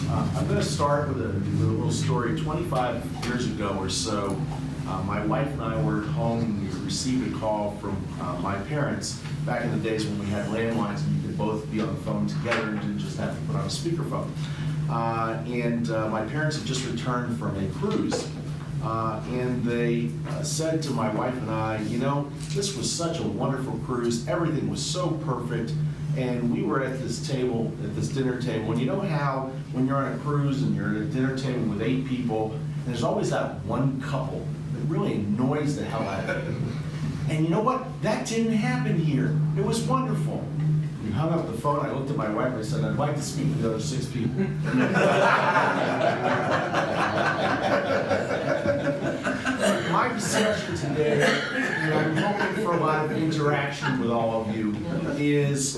I'm going to start with a little story. 25 years ago or so, my wife and I were at home and we received a call from my parents back in the days when we had landlines and you could both be on the phone together and didn't just have to put on a speakerphone. My parents had just returned from a cruise. And they said to my wife and I, you know, this was such a wonderful cruise. Everything was so perfect. And we were at this table, at this dinner table. And you know how when you're on a cruise and you're at a dinner table with 8 people, and there's always that one couple that really annoys the hell out of you. And you know what? That didn't happen here. It was wonderful. We hung up the phone. I looked at my wife and I said, I'd like to speak to the other 6 people. My discussion today, and I'm hoping for a lot of interaction with all of you, is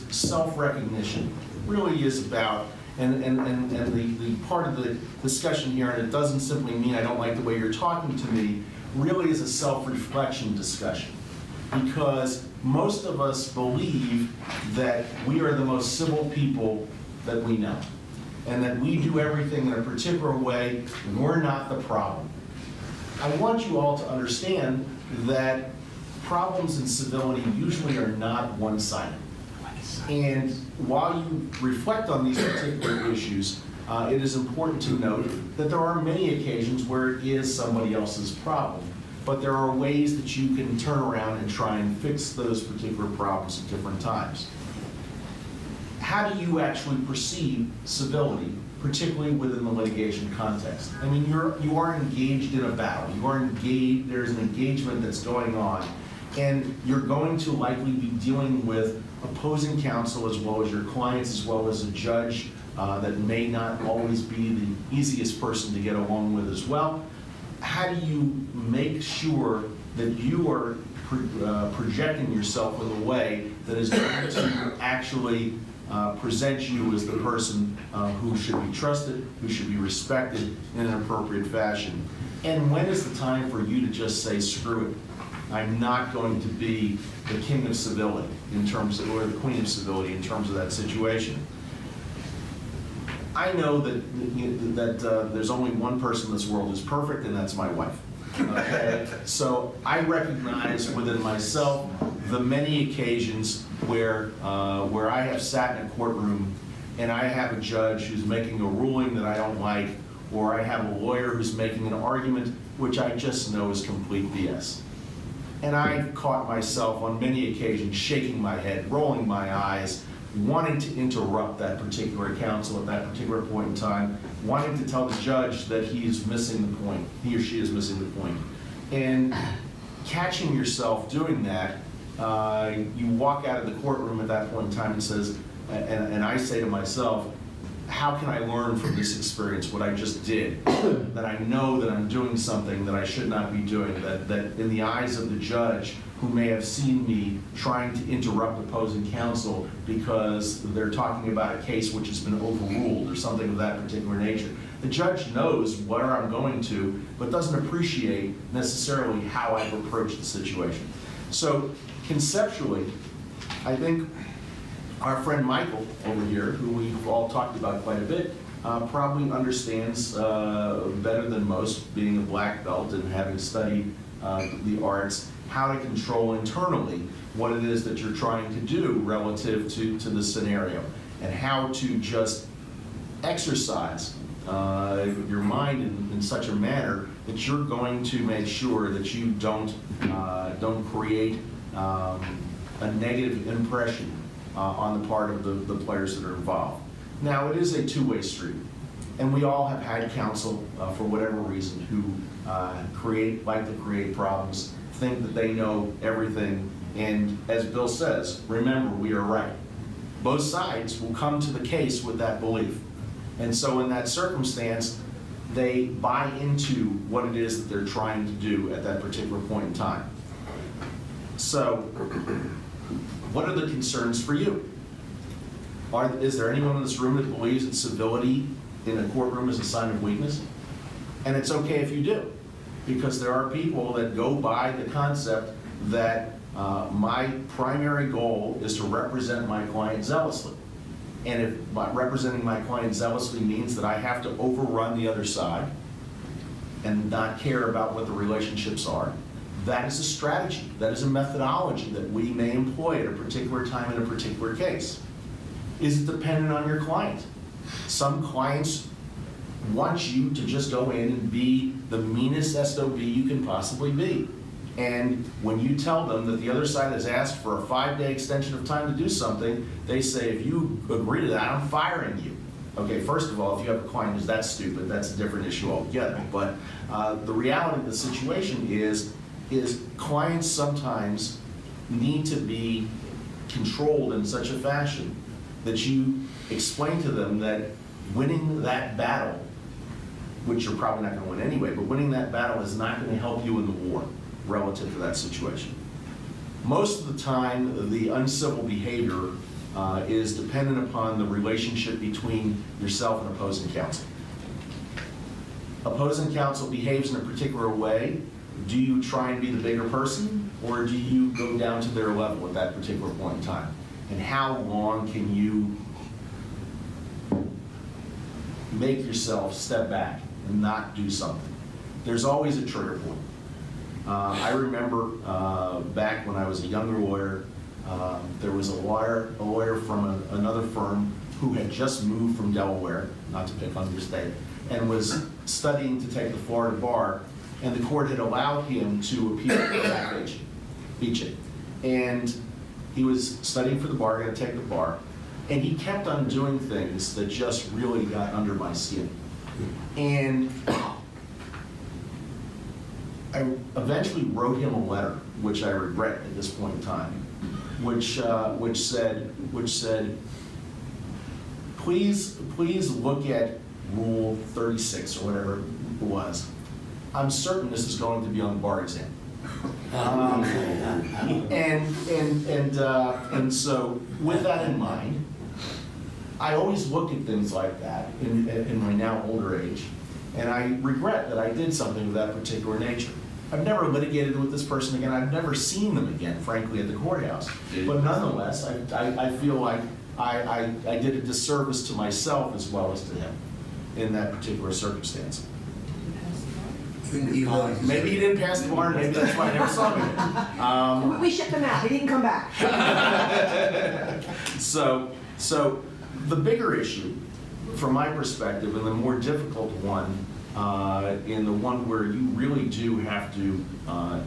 self-recognition. Really is about, and the part of the discussion here, and it doesn't simply mean I don't like the way you're talking to me, really is a self-reflection discussion. Because most of us believe that we are the most civil people that we know, and that we do everything in a particular way, and we're not the problem. I want you all to understand that problems in civility usually are not one-sided. And while you reflect on these particular issues, it is important to note that there are many occasions where it is somebody else's problem. But there are ways that you can turn around and try and fix those particular problems at different times. How do you actually perceive civility, particularly within the litigation context? I mean, you are engaged in a battle. You are engaged, there's an engagement that's going on, and you're going to likely be dealing with opposing counsel as well as your clients, as well as a judge that may not always be the easiest person to get along with as well. How do you make sure that you are projecting yourself in a way that is going to actually present you as the person who should be trusted, who should be respected in an appropriate fashion? And when is the time for you to just say, screw it, I'm not going to be the king of civility in terms of, or the queen of civility in terms of that situation? I know that there's only one person in this world who's perfect, and that's my wife. Okay? So I recognize within myself the many occasions where I have sat in a courtroom and I have a judge who's making a ruling that I don't like, or I have a lawyer who's making an argument which I just know is complete BS. And I've caught myself on many occasions shaking my head, rolling my eyes, wanting to interrupt that particular counsel at that particular point in time, wanting to tell the judge that he's missing the point, he or she is missing the point. And catching yourself doing that, you walk out of the courtroom at that point in time and says, and I say to myself, how can I learn from this experience, what I just did, that I know that I'm doing something that I should not be doing, that in the eyes of the judge, who may have seen me trying to interrupt opposing counsel because they're talking about a case which has been overruled or something of that particular nature. The judge knows where I'm going to, but doesn't appreciate necessarily how I've approached the situation. So conceptually, I think our friend Michael over here, who we've all talked about quite a bit, probably understands better than most, being a black belt and having studied the arts, how to control internally what it is that you're trying to do relative to the scenario, and how to just exercise your mind in such a manner that you're going to make sure that you don't create a negative impression on the part of the players that are involved. Now, it is a two-way street, and we all have had counsel for whatever reason who like to create problems, think that they know everything, and as Bill says, remember, we are right. Both sides will come to the case with that belief. And so in that circumstance, they buy into what it is that they're trying to do at that particular point in time. So, what are the concerns for you? Is there anyone in this room that believes that civility in a courtroom is a sign of weakness? And it's okay if you do, because there are people that go by the concept that my primary goal is to represent my client zealously. And if representing my client zealously means that I have to overrun the other side and not care about what the relationships are, that is a strategy, that is a methodology that we may employ at a particular time in a particular case. Is it dependent on your client? Some clients want you to just go in and be the meanest SOB you can possibly be. And when you tell them that the other side has asked for a 5-day extension of time to do something, they say, if you agree to that, I'm firing you. Okay, first of all, if you have a client who's that stupid, that's a different issue altogether. But the reality of the situation is clients sometimes need to be controlled in such a fashion that you explain to them that winning that battle, which you're probably not going to win anyway, but winning that battle is not going to help you in the war relative to that situation. Most of the time, the uncivil behavior is dependent upon the relationship between yourself and opposing counsel. Opposing counsel behaves in a particular way. Do you try and be the bigger person, or do you go down to their level at that particular point in time? And how long can you make yourself step back and not do something? There's always a trigger point. I remember back when I was a younger lawyer, there was a lawyer from another firm who had just moved from Delaware, not to pick on your state, and was studying to take the Florida bar, and the court had allowed him to appeal back beaching. And he was studying for the bar, going to take the bar, and he kept on doing things that just really got under my skin. And I eventually wrote him a letter, which I regret at this point in time, which said, please look at Rule 36 or whatever it was. I'm certain this is going to be on the bar exam. And so with that in mind, I always look at things like that in my now older age, and I regret that I did something of that particular nature. I've never litigated with this person again. I've never seen them again, frankly, at the courthouse. But nonetheless, I feel like I did a disservice to myself as well as to him in that particular circumstance. Maybe he didn't pass the bar, maybe that's why I never saw him again. We shipped him out, he didn't come back. So the bigger issue, from my perspective, and the more difficult one, in the one where you really do have to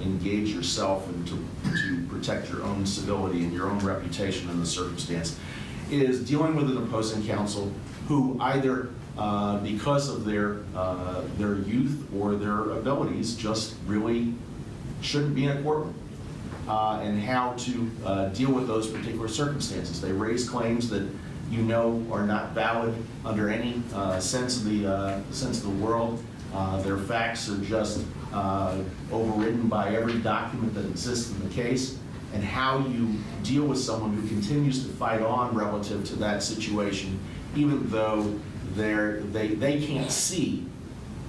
engage yourself and to protect your own civility and your own reputation in the circumstance, is dealing with an opposing counsel who either because of their youth or their abilities just really shouldn't be in a courtroom, and how to deal with those particular circumstances. They raise claims that you know are not valid under any sense of the world. Their facts are just overridden by every document that exists in the case, and how you deal with someone who continues to fight on relative to that situation, even though they can't see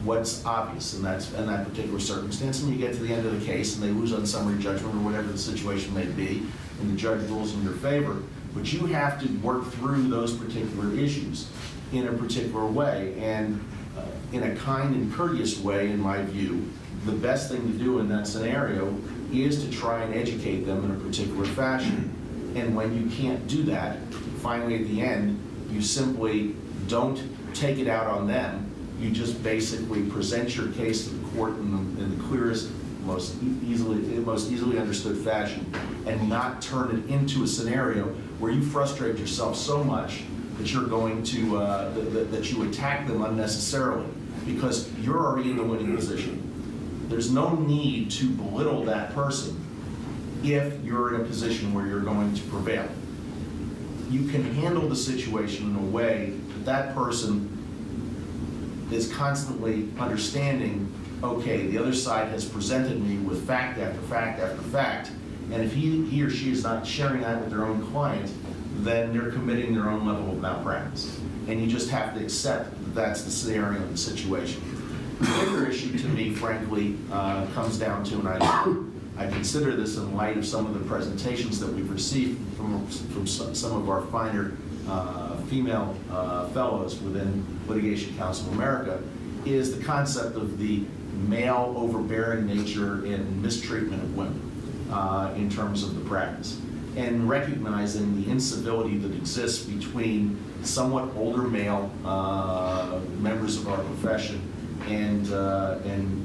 what's obvious in that particular circumstance, and you get to the end of the case and they lose on summary judgment or whatever the situation may be, and the judge rules in your favor. But you have to work through those particular issues in a particular way, and in a kind and courteous way, in my view. The best thing to do in that scenario is to try and educate them in a particular fashion. And when you can't do that, finally at the end, you simply don't take it out on them. You just basically present your case to the court in the clearest, most easily understood fashion, and not turn it into a scenario where you frustrate yourself so much that you're going to that you attack them unnecessarily, because you're already in the winning position. There's no need to belittle that person if you're in a position where you're going to prevail. You can handle the situation in a way that that person is constantly understanding, okay, the other side has presented me with fact after fact after fact, and if he or she is not sharing that with their own client, then they're committing their own level of malpractice. And you just have to accept that that's the scenario and the situation. The bigger issue to me, frankly, comes down to, and I consider this in light of some of the presentations that we've received from some of our finer female fellows within Litigation Counsel of America is the concept of the male overbearing nature and mistreatment of women in terms of the practice, and recognizing the incivility that exists between somewhat older male members of our profession and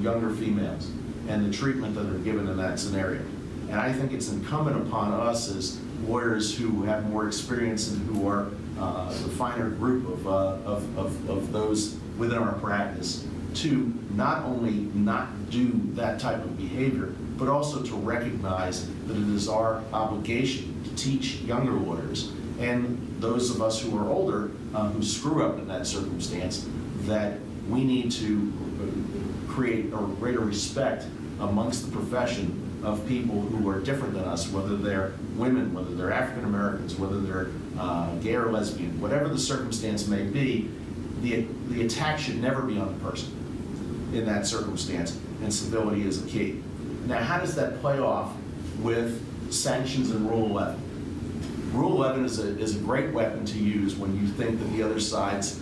younger females, and the treatment that are given in that scenario. And I think it's incumbent upon us as lawyers who have more experience and who are the finer group of those within our practice to not only not do that type of behavior, but also to recognize that it is our obligation to teach younger lawyers and those of us who are older who screw up in that circumstance that we need to create a greater respect amongst the profession of people who are different than us, whether they're women, whether they're African Americans, whether they're gay or lesbian, whatever the circumstance may be. The attack should never be on the person in that circumstance, and civility is a key. Now, how does that play off with sanctions in Rule 11? Rule 11 is a great weapon to use when you think that the other side's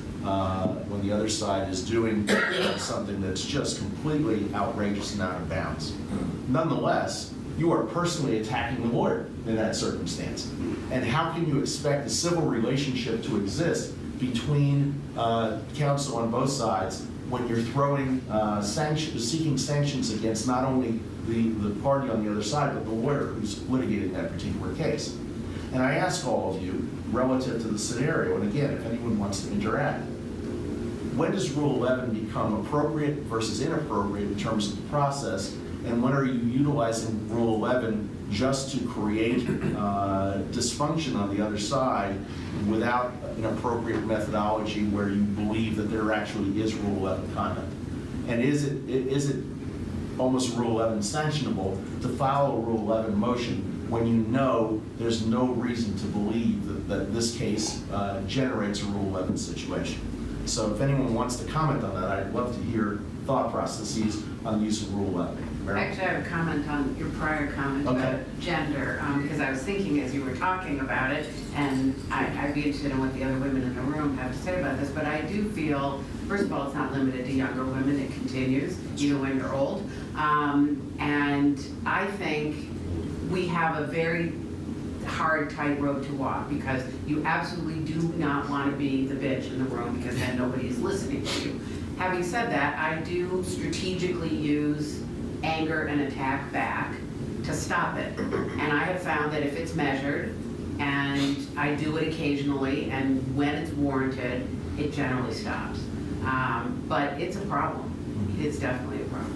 when the other side is doing something that's just completely outrageous and out of bounds. Nonetheless, you are personally attacking the lawyer in that circumstance. And how can you expect a civil relationship to exist between counsel on both sides when you're throwing seeking sanctions against not only the party on the other side, but the lawyer who's litigating that particular case? And I ask all of you, relative to the scenario, and again, if anyone wants to interact, when does Rule 11 become appropriate versus inappropriate in terms of the process, and when are you utilizing Rule 11 just to create dysfunction on the other side without an appropriate methodology where you believe that there actually is Rule 11 conduct? And is it almost Rule 11 sanctionable to file a Rule 11 motion when you know there's no reason to believe that this case generates a Rule 11 situation? So if anyone wants to comment on that, I'd love to hear thought processes on the use of Rule 11. Mary? Actually, I have a comment on your prior comment about gender, because I was thinking as you were talking about it, and I'd be interested in what the other women in the room have to say about this, but I do feel, first of all, it's not limited to younger women, it continues, even when you're old. And I think we have a very hard tightrope to walk, because you absolutely do not want to be the bitch in the room, because then nobody is listening to you. Having said that, I do strategically use anger and attack back to stop it. And I have found that if it's measured, and I do it occasionally, and when it's warranted, it generally stops. But it's a problem. It's definitely a problem.